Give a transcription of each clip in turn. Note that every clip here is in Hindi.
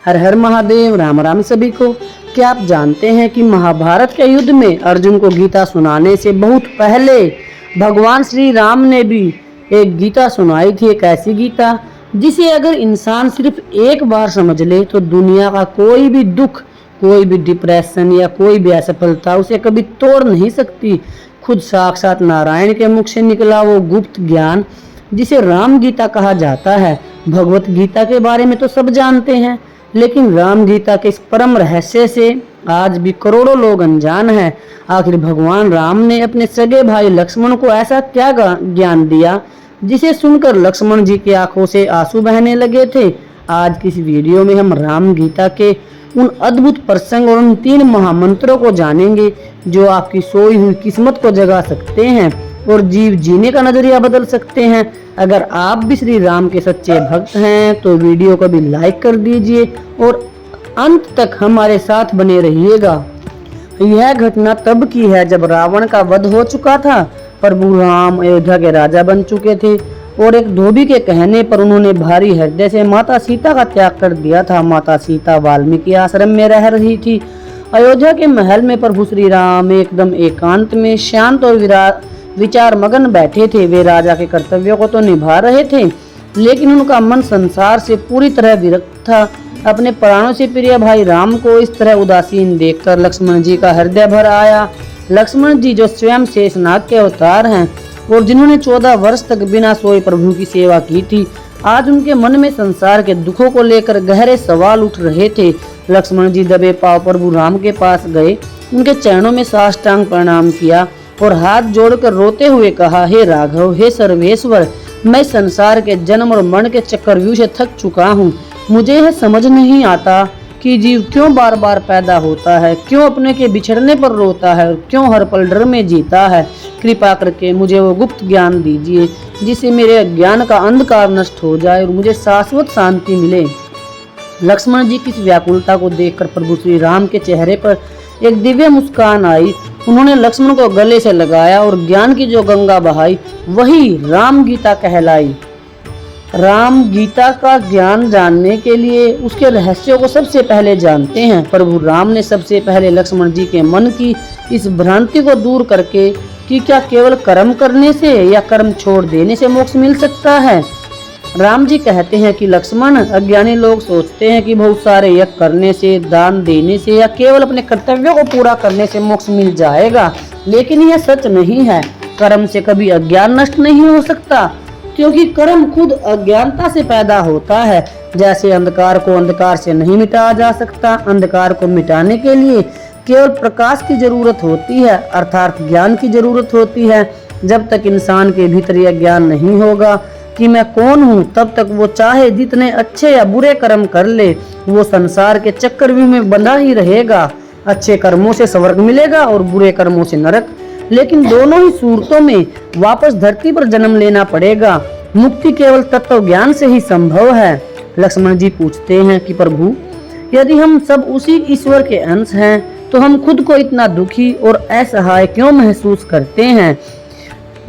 हर हर महादेव, राम राम सभी को। क्या आप जानते हैं कि महाभारत के युद्ध में अर्जुन को गीता सुनाने से बहुत पहले भगवान श्री राम ने भी एक गीता सुनाई थी। एक ऐसी गीता जिसे अगर इंसान सिर्फ एक बार समझ ले तो दुनिया का कोई भी दुख, कोई भी डिप्रेशन या कोई भी असफलता उसे कभी तोड़ नहीं सकती। खुद साक्षात नारायण के मुख से निकला वो गुप्त ज्ञान जिसे राम गीता कहा जाता है। भगवत गीता के बारे में तो सब जानते हैं, लेकिन राम गीता के इस परम रहस्य से आज भी करोड़ों लोग अनजान हैं। आखिर भगवान राम ने अपने सगे भाई लक्ष्मण को ऐसा क्या ज्ञान दिया जिसे सुनकर लक्ष्मण जी की आंखों से आंसू बहने लगे थे। आज की इस वीडियो में हम राम गीता के उन अद्भुत प्रसंग और उन 3 महामंत्रों को जानेंगे जो आपकी सोई हुई किस्मत को जगा सकते हैं और जीने का नजरिया बदल सकते हैं। अगर आप भी श्री राम के सच्चे भक्त हैं तो वीडियो को भी लाइक कर दीजिए और अंत तक हमारे साथ बने रहिएगा। यह घटना तब की है जब रावण का वध हो चुका था। प्रभु राम अयोध्या के राजा बन चुके थे और एक धोबी के कहने पर उन्होंने भारी हृदय से माता सीता का त्याग कर दिया था। माता सीता वाल्मीकि आश्रम में रह रही थी। अयोध्या के महल में प्रभु श्री राम एकदम एकांत में शांत और विचार मगन बैठे थे। वे राजा के कर्तव्यों को तो निभा रहे थे, लेकिन उनका मन संसार से पूरी तरह विरक्त था। अपने प्राणों से प्रिय भाई राम को इस तरह उदासीन देखकर लक्ष्मण जी का हृदय भर आया। लक्ष्मण जी जो स्वयं शेषनाग के अवतार हैं और जिन्होंने 14 वर्ष तक बिना सोए प्रभु की सेवा की थी, आज उनके मन में संसार के दुखों को लेकर गहरे सवाल उठ रहे थे। लक्ष्मण जी दबे पांव प्रभु राम के पास गए, उनके चरणों में साष्टांग प्रणाम किया और हाथ जोड़कर रोते हुए कहा, हे राघव, हे सर्वेश्वर, मैं संसार के जन्म और मरण के चक्रव्यूह से थक चुका हूँ। मुझे यह समझ नहीं आता कि जीव क्यों बार बार पैदा होता है, क्यों अपने के बिछड़ने पर रोता है और क्यों हर पल डर में जीता है। कृपा करके मुझे वो गुप्त ज्ञान दीजिए जिससे मेरे अज्ञान का अंधकार नष्ट हो जाए और मुझे शाश्वत शांति मिले। लक्ष्मण जी की इस व्याकुलता को देखकर प्रभु श्री राम के चेहरे पर एक दिव्य मुस्कान आई। उन्होंने लक्ष्मण को गले से लगाया और ज्ञान की जो गंगा बहाई वही राम गीता कहलाई। राम गीता का ज्ञान जानने के लिए उसके रहस्यों को सबसे पहले जानते हैं। प्रभु राम ने सबसे पहले लक्ष्मण जी के मन की इस भ्रांति को दूर करके कि क्या केवल कर्म करने से या कर्म छोड़ देने से मोक्ष मिल सकता है। राम जी कहते हैं कि लक्ष्मण, अज्ञानी लोग सोचते हैं कि बहुत सारे यज्ञ करने से, दान देने से या केवल अपने कर्तव्यों को पूरा करने से मोक्ष मिल जाएगा, लेकिन यह सच नहीं है। कर्म से कभी अज्ञान नष्ट नहीं हो सकता, क्योंकि कर्म खुद अज्ञानता से पैदा होता है। जैसे अंधकार को अंधकार से नहीं मिटाया जा सकता, अंधकार को मिटाने के लिए केवल प्रकाश की जरूरत होती है, अर्थात ज्ञान की जरूरत होती है। जब तक इंसान के भीतर यह ज्ञान नहीं होगा कि मैं कौन हूँ, तब तक वो चाहे जितने अच्छे या बुरे कर्म कर ले, वो संसार के चक्रव्यूह में बंधा ही रहेगा। अच्छे कर्मों से स्वर्ग मिलेगा और बुरे कर्मों से नरक, लेकिन दोनों ही सूरतों में वापस धरती पर जन्म लेना पड़ेगा। मुक्ति केवल तत्व ज्ञान से ही संभव है। लक्ष्मण जी पूछते हैं कि प्रभु, यदि हम सब उसी ईश्वर के अंश हैं तो हम खुद को इतना दुखी और असहाय क्यों महसूस करते हैं।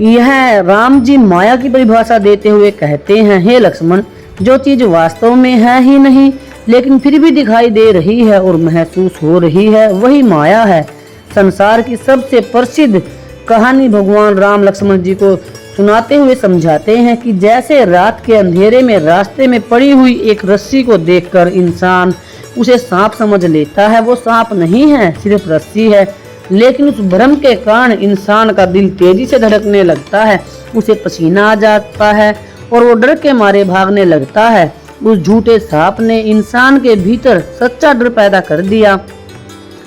यह राम जी माया की परिभाषा देते हुए कहते हैं, हे लक्ष्मण, जो चीज वास्तव में है ही नहीं लेकिन फिर भी दिखाई दे रही है और महसूस हो रही है, वही माया है। संसार की सबसे प्रसिद्ध कहानी भगवान राम लक्ष्मण जी को सुनाते हुए समझाते हैं कि जैसे रात के अंधेरे में रास्ते में पड़ी हुई एक रस्सी को देखकर इंसान उसे सांप समझ लेता है, वो सांप नहीं है, सिर्फ रस्सी है। लेकिन उस भ्रम के कारण इंसान का दिल तेजी से धड़कने लगता है, उसे पसीना आ जाता है और वो डर के मारे भागने लगता है। उस झूठे सांप ने इंसान के भीतर सच्चा डर पैदा कर दिया।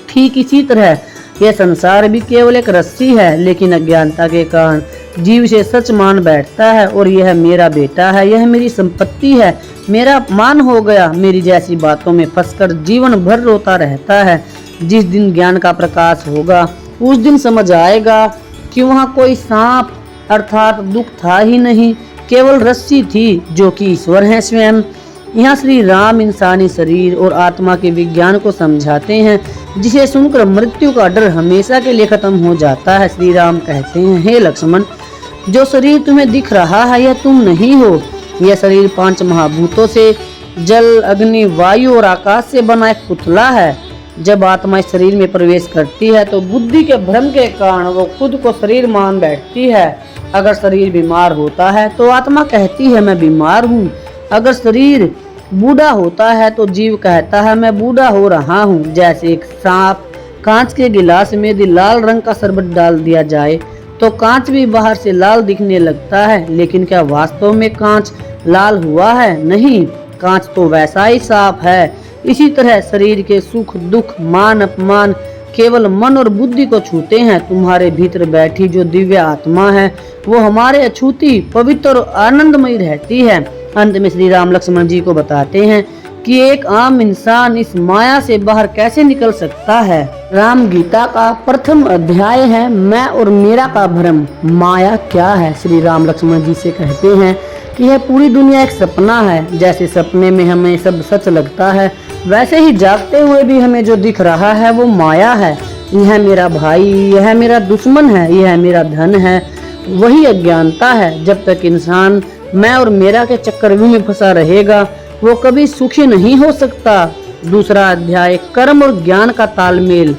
ठीक इसी तरह यह संसार भी केवल एक रस्सी है, लेकिन अज्ञानता के कारण जीव से सच मान बैठता है और यह मेरा बेटा है, यह मेरी संपत्ति है, मेरा मान हो गया। मेरी जैसी बातों में फंसकर जीवन भर रोता रहता है। जिस दिन ज्ञान का प्रकाश होगा उस दिन समझ आएगा कि वहाँ कोई सांप अर्थात दुख था ही नहीं, केवल रस्सी थी जो कि ईश्वर है स्वयं। यहाँ श्री राम इंसानी शरीर और आत्मा के विज्ञान को समझाते हैं, जिसे सुनकर मृत्यु का डर हमेशा के लिए खत्म हो जाता है। श्री राम कहते हैं, हे लक्ष्मण, जो शरीर तुम्हें दिख रहा है यह तुम नहीं हो। यह शरीर 5 महाभूतों से जल, अग्नि, वायु और आकाश से बना एक पुतला है। जब आत्मा इस शरीर में प्रवेश करती है तो बुद्धि के भ्रम के कारण वो खुद को शरीर मान बैठती है। अगर शरीर बीमार होता है तो आत्मा कहती है मैं बीमार हूँ। अगर शरीर बूढ़ा होता है तो जीव कहता है मैं बूढ़ा हो रहा हूँ। जैसे एक सांप कांच के गिलास में यदि लाल रंग का शरबत डाल दिया जाए तो कांच भी बाहर से लाल दिखने लगता है, लेकिन क्या वास्तव में कांच लाल हुआ है? नहीं, कांच तो वैसा ही साफ है। इसी तरह शरीर के सुख दुख मान अपमान केवल मन और बुद्धि को छूते हैं। तुम्हारे भीतर बैठी जो दिव्य आत्मा है वो हमारे अछूती पवित्र और आनंदमयी रहती है। अंत में श्री राम लक्ष्मण जी को बताते हैं कि एक आम इंसान इस माया से बाहर कैसे निकल सकता है। राम गीता का प्रथम अध्याय है मैं और मेरा का भ्रम। माया क्या है? श्री राम लक्ष्मण जी से कहते हैं कि यह पूरी दुनिया एक सपना है। जैसे सपने में हमें सब सच लगता है, वैसे ही जागते हुए भी हमें जो दिख रहा है वो माया है। यह मेरा भाई, यह मेरा दुश्मन है, यह मेरा धन है, वही अज्ञानता है। जब तक इंसान मैं और मेरा के चक्रव्यूह में फंसा रहेगा वो कभी सुखी नहीं हो सकता। दूसरा अध्याय कर्म और ज्ञान का तालमेल।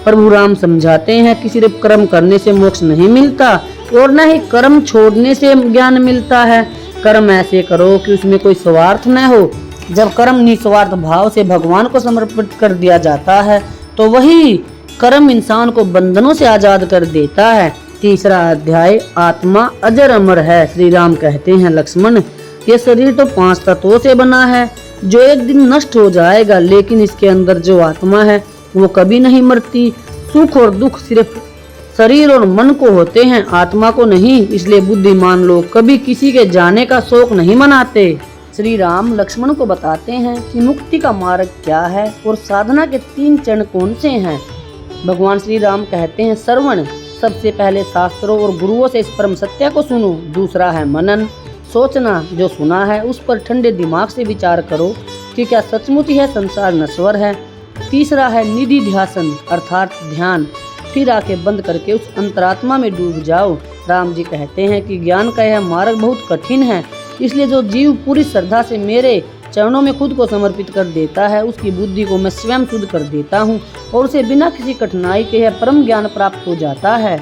प्रभु राम समझाते हैं कि सिर्फ कर्म करने से मोक्ष नहीं मिलता और न ही कर्म छोड़ने से ज्ञान मिलता है। कर्म ऐसे करो कि उसमें कोई स्वार्थ न हो। जब कर्म निस्वार्थ भाव से भगवान को समर्पित कर दिया जाता है तो वही कर्म इंसान को बंधनों से आजाद कर देता है। तीसरा अध्याय आत्मा अजर अमर है। श्री राम कहते हैं लक्ष्मण ये शरीर तो 5 तत्वों से बना है जो एक दिन नष्ट हो जाएगा, लेकिन इसके अंदर जो आत्मा है वो कभी नहीं मरती। सुख और दुख सिर्फ शरीर और मन को होते हैं, आत्मा को नहीं। इसलिए बुद्धिमान लोग कभी किसी के जाने का शोक नहीं मनाते। श्री राम लक्ष्मण को बताते हैं कि मुक्ति का मार्ग क्या है और साधना के 3 चरण कौन से हैं। भगवान श्री राम कहते हैं श्रवण, सबसे पहले शास्त्रों और गुरुओं से इस परम सत्य को सुनो। दूसरा है मनन, सोचना, जो सुना है उस पर ठंडे दिमाग से विचार करो कि क्या सचमुच यह संसार नश्वर है। तीसरा है निधि ध्यासन अर्थात ध्यान, फिर आंखें बंद करके उस अंतरात्मा में डूब जाओ। राम जी कहते हैं कि ज्ञान का यह मार्ग बहुत कठिन है, इसलिए जो जीव पूरी श्रद्धा से मेरे चरणों में खुद को समर्पित कर देता है उसकी बुद्धि को मैं स्वयं शुद्ध कर देता हूँ और उसे बिना किसी कठिनाई के यह परम ज्ञान प्राप्त हो जाता है।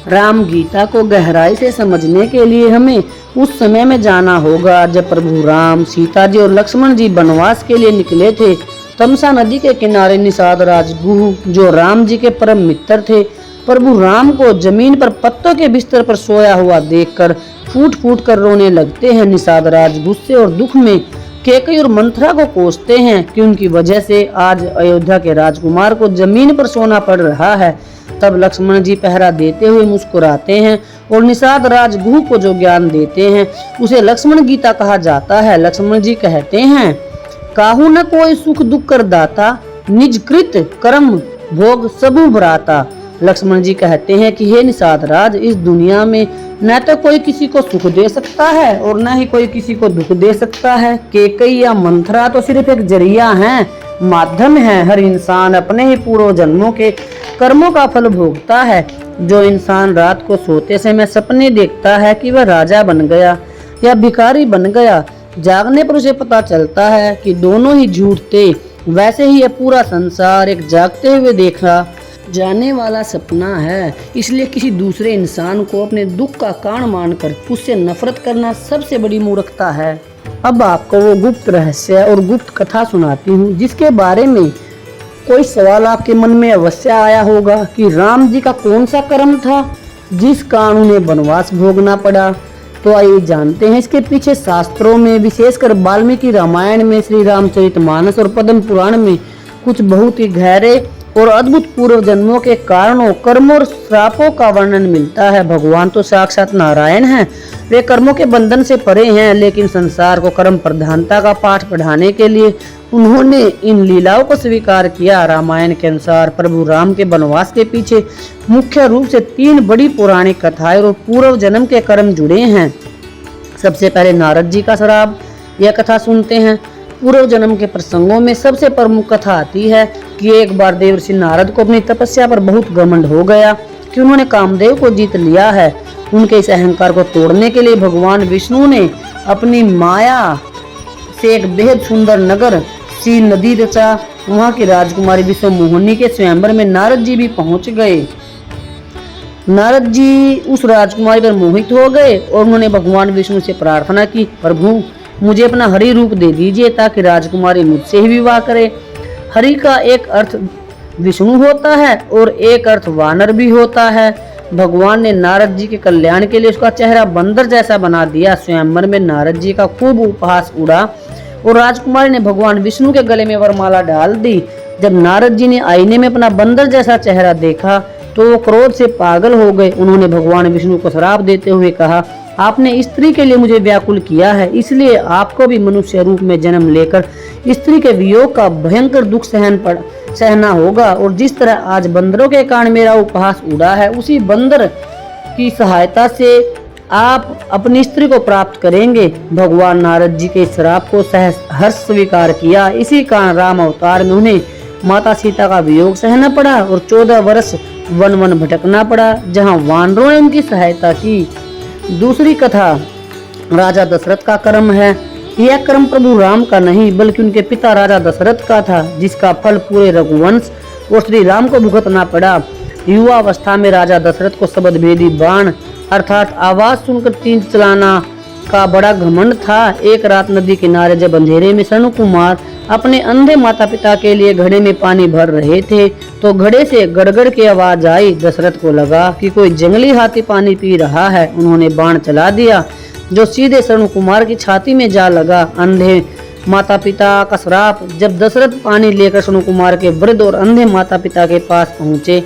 राम गीता को गहराई से समझने के लिए हमें उस समय में जाना होगा जब प्रभु राम, सीता जी और लक्ष्मण जी वनवास के लिए निकले थे। तमसा नदी के किनारे निषाद राज गुह जो राम जी के परम मित्र थे, प्रभु राम को जमीन पर पत्तों के बिस्तर पर सोया हुआ देखकर फूट फूट कर रोने लगते हैं। निषाद राज गुस्से और दुख में कैकेयी और मंथरा को कोसते हैं कि उनकी वजह से आज अयोध्या के राजकुमार को जमीन पर सोना पड़ रहा है। तब लक्ष्मण जी पहरा देते हुए मुस्कुराते हैं और निषाद राज गुह को जो ज्ञान देते हैं उसे लक्ष्मण गीता कहा जाता है। लक्ष्मण जी कहते हैं काहू न कोई सुख दुख कर दाता, निज कृत कर्म भोग सबु भ्राता। लक्ष्मण जी कहते हैं कि हे निषाद राज, इस दुनिया में न तो कोई किसी को सुख दे सकता है और न ही कोई किसी को दुख दे सकता है। कैकेयी या मंथरा तो सिर्फ एक जरिया है, माध्यम है। हर इंसान अपने ही पूर्व जन्मों के कर्मों का फल भोगता है। जो इंसान रात को सोते समय सपने देखता है कि वह राजा बन गया या भिखारी बन गया, जागने पर उसे पता चलता है कि दोनों ही झूठ थे। वैसे ही यह पूरा संसार एक जागते हुए देखा जाने वाला सपना है। इसलिए किसी दूसरे इंसान को अपने दुख का कारण मानकर उससे नफरत करना सबसे बड़ी मूर्खता है। अब आपको वो गुप्त रहस्य और गुप्त कथा सुनाती हूँ जिसके बारे में कोई सवाल आपके मन में अवश्य आया होगा कि राम जी का कौन सा कर्म था जिस कारण उन्हें वनवास भोगना पड़ा। तो आइए जानते हैं इसके पीछे शास्त्रों में, विशेषकर वाल्मीकि रामायण में, श्री रामचरितमानस और पद्म पुराण में कुछ बहुत ही गहरे और अद्भुत पूर्व जन्मों के कारणों, कर्मों और श्रापों का वर्णन मिलता है। भगवान तो साक्षात नारायण हैं, वे कर्मों के बंधन से परे हैं, लेकिन संसार को कर्म प्रधानता का पाठ पढ़ाने के लिए उन्होंने इन लीलाओं को स्वीकार किया। रामायण के अनुसार प्रभु राम के वनवास के पीछे मुख्य रूप से 3 बड़ी पौराणिक कथाएं और पूर्व जन्म के कर्म जुड़े हैं। सबसे पहले नारद जी का श्राप, यह कथा सुनते हैं। पूर्व जन्म के प्रसंगों में सबसे प्रमुख कथा आती है कि एक बार देवर्षि नारद को अपनी तपस्या पर बहुत घमंड हो गया कि उन्होंने कामदेव को जीत लिया है। उनके इस अहंकार को तोड़ने के लिए भगवान विष्णु ने अपनी माया से एक बेहद सुंदर नगर सी नदी रचा। वहाँ की राजकुमारी विश्वमोहिनी के स्वयंवर में नारद जी भी पहुंच गए। नारद जी उस राजकुमारी पर मोहित हो गए और उन्होंने भगवान विष्णु से प्रार्थना की, प्रभु मुझे अपना हरि रूप दे दीजिए ताकि राजकुमारी मुझसे ही विवाह करे। हरि का एक अर्थ विष्णु होता है और एक अर्थ वानर भी होता है। भगवान ने नारद जी के कल्याण के लिए उसका चेहरा बंदर जैसा बना दिया। स्वयंवर में नारद जी का खूब उपहास उड़ा और राजकुमारी ने भगवान विष्णु के गले में वरमाला डाल दी। जब नारद जी ने आईने में अपना बंदर जैसा चेहरा देखा तो वो क्रोध से पागल हो गए। उन्होंने भगवान विष्णु को श्राप देते हुए कहा, आपने स्त्री के लिए मुझे व्याकुल किया है, इसलिए आपको भी मनुष्य रूप में जन्म लेकर स्त्री के वियोग का भयंकर दुख सहना होगा। और जिस तरह आज बंदरों के कारण मेरा उपहास उड़ा है, उसी बंदर की सहायता से आप अपनी स्त्री को प्राप्त करेंगे। भगवान नारद जी के श्राप को हर्ष स्वीकार किया। इसी कारण राम अवतार में उन्हें माता सीता का वियोग सहना पड़ा और 14 वर्ष वन वन भटकना पड़ा, जहाँ वानरों ने उनकी सहायता की। दूसरी कथा राजा दशरथ का कर्म है। यह कर्म प्रभु राम का नहीं बल्कि उनके पिता राजा दशरथ का था, जिसका फल पूरे रघुवंश और श्री राम को भुगतना पड़ा। युवा अवस्था में राजा दशरथ को शब्द भेदी बाण अर्थात आवाज सुनकर तीर चलाना का बड़ा घमंड था। एक रात नदी किनारे जब अंधेरे में सन कुमार अपने अंधे माता पिता के लिए घड़े में पानी भर रहे थे तो घड़े से गड़गड़ की आवाज आई। दशरथ को लगा कि कोई जंगली हाथी पानी पी रहा है। उन्होंने बाण चला दिया जो सीधे सन कुमार की छाती में जा लगा। अंधे माता पिता का श्राप। जब दशरथ पानी लेकर सन कुमार के वृद्ध और अंधे माता पिता के पास पहुंचे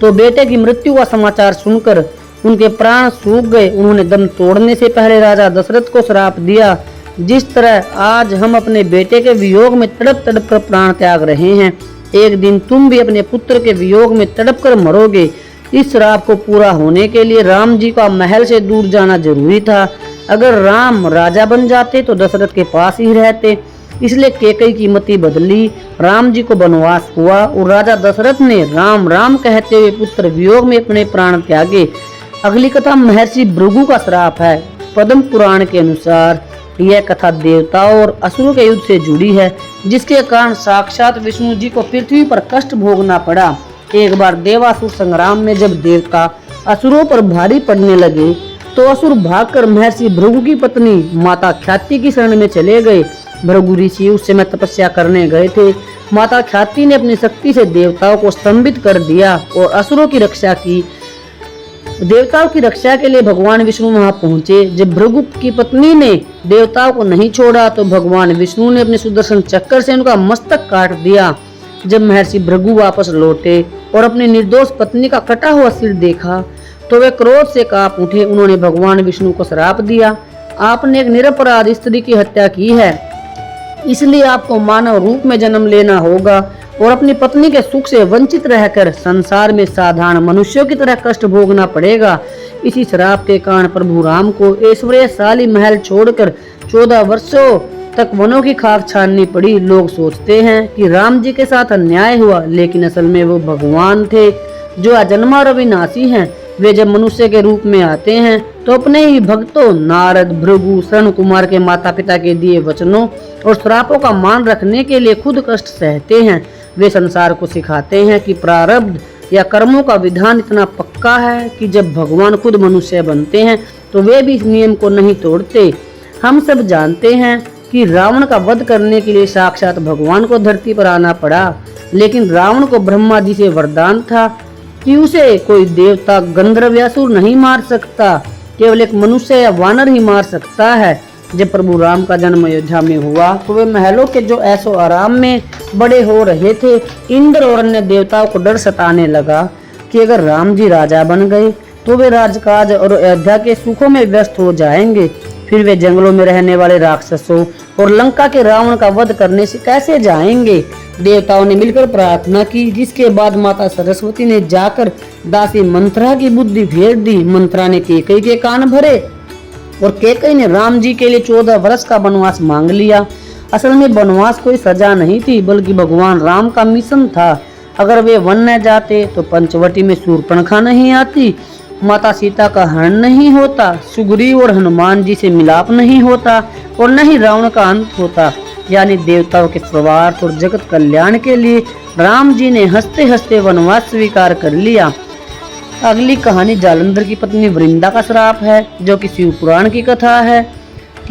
तो बेटे की मृत्यु का समाचार सुनकर उनके प्राण सूख गए। उन्होंने दम तोड़ने से पहले राजा दशरथ को श्राप दिया, जिस तरह आज हम अपने बेटे के वियोग में तड़प तड़प कर प्राण त्याग रहे हैं, एक दिन तुम भी अपने पुत्र के वियोग में तड़प कर मरोगे। इस श्राप को पूरा होने के लिए राम जी का महल से दूर जाना जरूरी था। अगर राम राजा बन जाते तो दशरथ के पास ही रहते, इसलिए कैकेयी की मति बदली। राम जी को वनवास हुआ और राजा दशरथ ने राम राम कहते हुए पुत्र वियोग में अपने प्राण त्यागे। अगली कथा महर्षि भृगु का श्राप है। पद्म पुराण के अनुसार यह कथा देवताओं और असुरों के युद्ध से जुड़ी है, जिसके कारण साक्षात विष्णु जी को पृथ्वी पर कष्ट भोगना पड़ा। एक बार देवासुर संग्राम में जब देवता असुरों पर भारी पड़ने लगे तो असुर भागकर महर्षि भृगु की पत्नी माता ख्याति की शरण में चले गए। भृगु ऋषि उस समय तपस्या करने गए थे। माता ख्याति ने अपनी शक्ति से देवताओं को स्तंभित कर दिया और असुरों की रक्षा की। देवताओं की रक्षा के लिए भगवान विष्णु वहां पहुंचे। जब भृगु की पत्नी ने देवताओं को नहीं छोड़ा तो भगवान विष्णु ने अपने सुदर्शन चक्कर से उनका मस्तक काट दिया। जब महर्षि भृगु वापस लौटे और अपनी निर्दोष पत्नी का कटा हुआ सिर देखा तो वे क्रोध से कांप उठे। उन्होंने भगवान विष्णु को श्राप दिया, आपने एक निरपराध स्त्री की हत्या की है, इसलिए आपको मानव रूप में जन्म लेना होगा और अपनी पत्नी के सुख से वंचित रहकर संसार में साधारण मनुष्यों की तरह कष्ट भोगना पड़ेगा। इसी श्राप के कारण प्रभु राम को ऐश्वर्यशाली महल छोड़कर 14 वर्षों तक वनों की खाक छाननी पड़ी। लोग सोचते हैं कि राम जी के साथ अन्याय हुआ, लेकिन असल में वो भगवान थे जो अजन्मा और अविनाशी हैं। वे जब मनुष्य के रूप में आते हैं तो अपने ही भक्तों नारद, भृगु, शरण कुमार के माता पिता के दिए वचनों और श्रापों का मान रखने के लिए खुद कष्ट सहते हैं। वे संसार को सिखाते हैं कि प्रारब्ध या कर्मों का विधान इतना पक्का है कि जब भगवान खुद मनुष्य बनते हैं तो वे भी इस नियम को नहीं तोड़ते। हम सब जानते हैं कि रावण का वध करने के लिए साक्षात भगवान को धरती पर आना पड़ा, लेकिन रावण को ब्रह्मा जी से वरदान था कि उसे कोई देवता, गंधर्व या असुर नहीं मार सकता, केवल एक मनुष्य या वानर ही मार सकता है। जब प्रभु राम का जन्म अयोध्या में हुआ तो वे महलों के जो ऐसो आराम में बड़े हो रहे थे, इंद्र और अन्य देवताओं को डर सताने लगा कि अगर राम जी राजा बन गए तो वे राजकाज और अयोध्या के सुखों में व्यस्त हो जाएंगे। फिर वे जंगलों में रहने वाले राक्षसों और लंका के रावण का वध करने से कैसे जाएंगे। देवताओं ने मिलकर प्रार्थना की, जिसके बाद माता सरस्वती ने जाकर दासी मंत्रा की बुद्धि फेर दी। मंत्रा ने कैकेयी के कान भरे और कैकेयी ने राम जी के लिए 14 वर्ष का वनवास मांग लिया। असल में वनवास कोई सजा नहीं थी, बल्कि भगवान राम का मिशन था। अगर वे वन न जाते तो पंचवटी में शूर्पणखा नहीं आती माता सीता का हरण नहीं होता, सुग्रीव और हनुमान जी से मिलाप नहीं होता और न ही रावण का अंत होता। यानी देवताओं के स्वार्थ और जगत कल्याण के लिए राम जी ने हंसते हंसते वनवास स्वीकार कर लिया। अगली कहानी जालंधर की पत्नी वृंदा का श्राप है, जो कि शिव पुराण की कथा है।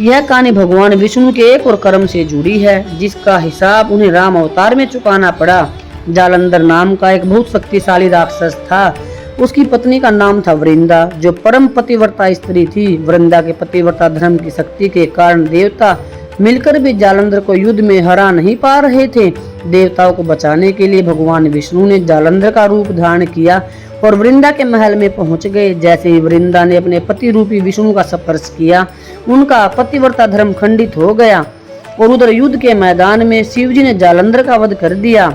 यह कहानी भगवान विष्णु के एक और कर्म से जुड़ी है, जिसका हिसाब उन्हें राम अवतार में चुकाना पड़ा। जालंधर नाम का एक बहुत शक्तिशाली राक्षस था। उसकी पत्नी का नाम था वृंदा, जो परम पतिव्रता स्त्री थी। वृंदा के पतिव्रता धर्म की शक्ति के कारण देवता मिलकर भी जालंधर को युद्ध में हरा नहीं पा रहे थे। देवताओं को बचाने के लिए भगवान विष्णु ने जालंधर का रूप धारण किया और वृंदा के महल में पहुंच गए। जैसे ही वृंदा ने अपने पति रूपी विष्णु का स्पर्श किया, उनका पतिव्रता धर्म खंडित हो गया और उधर युद्ध के मैदान में शिवजी ने जालंधर का वध कर दिया।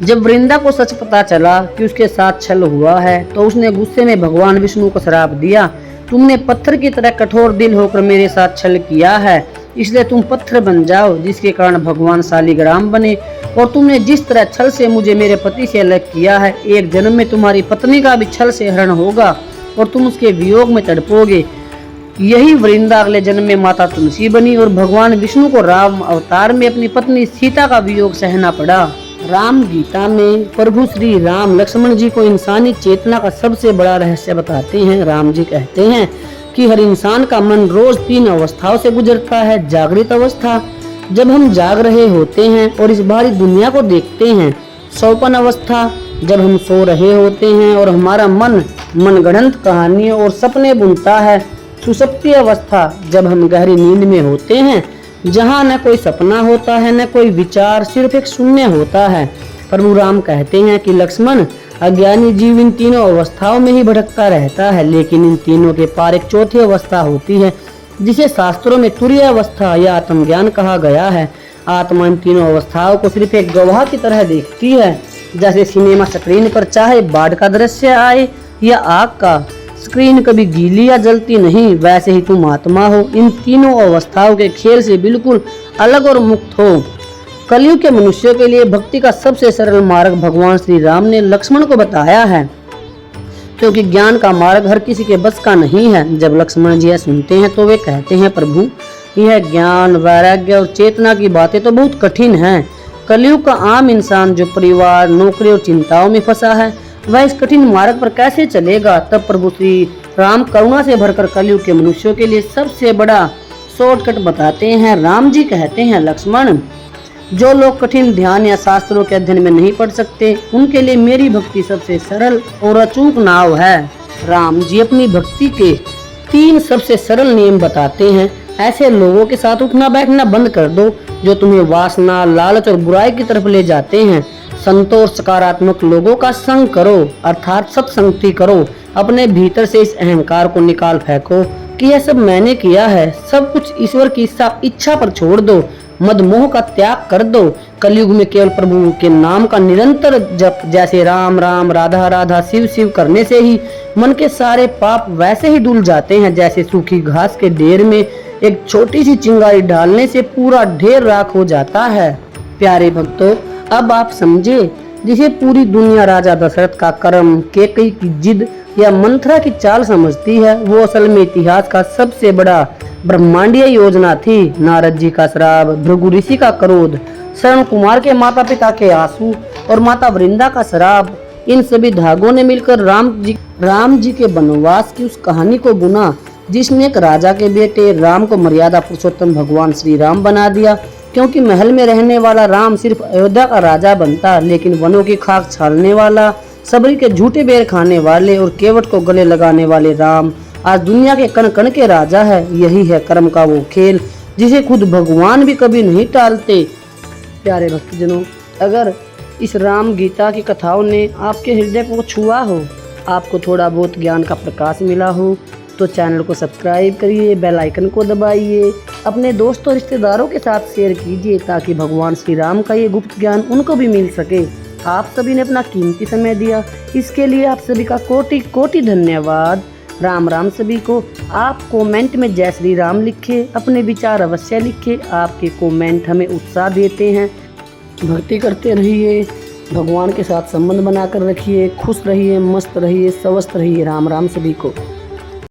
जब वृंदा को सच पता चला कि उसके साथ छल हुआ है, तो उसने गुस्से में भगवान विष्णु को श्राप दिया, तुमने पत्थर की तरह कठोर दिल होकर मेरे साथ छल किया है, इसलिए तुम पत्थर बन जाओ। जिसके कारण भगवान शालिग्राम बने। और तुमने जिस तरह छल से मुझे मेरे पति से अलग किया है, एक जन्म में तुम्हारी पत्नी का भी छल से हरण होगा और तुम उसके वियोग में तड़पोगे। यही वृंदा अगले जन्म में माता तुलसी बनी और भगवान विष्णु को राम अवतार में अपनी पत्नी सीता का वियोग सहना पड़ा। राम गीता में प्रभु श्री राम लक्ष्मण जी को इंसानी चेतना का सबसे बड़ा रहस्य बताते हैं। राम जी कहते हैं कि हर इंसान का मन रोज 3 अवस्थाओं से गुजरता है। जागृत अवस्था, जब हम जाग रहे होते हैं और इस बाहरी दुनिया को देखते हैं। स्वप्न अवस्था, जब हम सो रहे होते हैं और हमारा मन मनगढ़ंत कहानियों और सपने बुनता है। सुषुप्ति अवस्था, जब हम गहरी नींद में होते हैं, जहाँ न कोई सपना होता है न कोई विचार, सिर्फ एक शून्य होता है। प्रभु राम कहते हैं कि लक्ष्मण, अज्ञानी जीव इन तीनों अवस्थाओं में ही भटकता रहता है, लेकिन इन तीनों के पार एक चौथी अवस्था होती है, जिसे शास्त्रों में तुरीय अवस्था या आत्मज्ञान कहा गया है। आत्मा इन तीनों अवस्थाओं को सिर्फ एक गवाह की तरह देखती है। जैसे सिनेमा स्क्रीन पर चाहे बाढ़ का दृश्य आए या आग का, स्क्रीन कभी गीली या जलती नहीं, वैसे ही तुम आत्मा हो, इन तीनों अवस्थाओं के खेल से बिल्कुल अलग और मुक्त हो। कलयुग के मनुष्यों के लिए भक्ति का सबसे सरल मार्ग भगवान श्री राम ने लक्ष्मण को बताया है, क्योंकि ज्ञान का मार्ग हर किसी के बस का नहीं है। जब लक्ष्मण जी यह सुनते हैं तो वे कहते हैं, प्रभु यह ज्ञान, वैराग्य और चेतना की बातें तो बहुत कठिन हैं। कलयुग का आम इंसान जो परिवार, नौकरी और चिंताओं में फंसा है, वह इस कठिन मार्ग पर कैसे चलेगा। तब प्रभु श्री राम करुणा से भरकर कलयुग के मनुष्यों के लिए सबसे बड़ा शॉर्टकट बताते हैं। राम जी कहते हैं, लक्ष्मण, जो लोग कठिन ध्यान या शास्त्रों के अध्ययन में नहीं पढ़ सकते, उनके लिए मेरी भक्ति सबसे सरल और अचूक नाव है। राम जी अपनी भक्ति के 3 सबसे सरल नियम बताते हैं। ऐसे लोगों के साथ उठना बैठना बंद कर दो जो तुम्हें वासना, लालच और बुराई की तरफ ले जाते हैं। संतोष, सकारात्मक लोगों का संग करो, अर्थात सत्संगति करो। अपने भीतर से इस अहंकार को निकाल फेंको कि यह सब मैंने किया है। सब कुछ ईश्वर की इच्छा पर छोड़ दो। मद मोह का त्याग कर दो। कलयुग में केवल प्रभु के नाम का निरंतर जप, जैसे राम राम, राधा राधा, शिव शिव करने से ही मन के सारे पाप वैसे ही धुल जाते हैं, जैसे सूखी घास के ढेर में एक छोटी सी चिंगारी डालने से पूरा ढेर राख हो जाता है। प्यारे भक्तों, अब आप समझे, जिसे पूरी दुनिया राजा दशरथ का कर्म, केकई की जिद या मंथरा की चाल समझती है, वो असल में इतिहास का सबसे बड़ा ब्रह्मांडीय योजना थी। नारद जी का श्राप, भृगु ऋषि का क्रोध, श्रवण कुमार के माता पिता के आंसू और माता वृंदा का श्राप, इन सभी धागों ने मिलकर राम जी के वनवास की उस कहानी को बुना, जिसने एक राजा के बेटे राम को मर्यादा पुरुषोत्तम भगवान श्री राम बना दिया। क्योंकि महल में रहने वाला राम सिर्फ अयोध्या का राजा बनता, लेकिन वनों की खाक छालने वाला, सबरी के झूठे बेर खाने वाले और केवट को गले लगाने वाले राम आज दुनिया के कण कण के राजा है। यही है कर्म का वो खेल, जिसे खुद भगवान भी कभी नहीं टालते। प्यारे भक्तजनों, अगर इस राम गीता की कथाओं ने आपके हृदय को छुआ हो, आपको थोड़ा बहुत ज्ञान का प्रकाश मिला हो, तो चैनल को सब्सक्राइब करिए, बेल आइकन को दबाइए, अपने दोस्तों और रिश्तेदारों के साथ शेयर कीजिए, ताकि भगवान श्री राम का ये गुप्त ज्ञान उनको भी मिल सके। आप सभी ने अपना कीमती समय दिया, इसके लिए आप सभी का कोटि कोटि धन्यवाद। राम राम सभी को। आप कमेंट में जय श्री राम लिखे, अपने विचार अवश्य लिखे। आपके कमेंट हमें उत्साह देते हैं। भक्ति करते रहिए। भगवान के साथ संबंध बनाकर रखिए, खुश रहिए, मस्त रहिए, स्वस्थ रहिए। राम राम सभी को।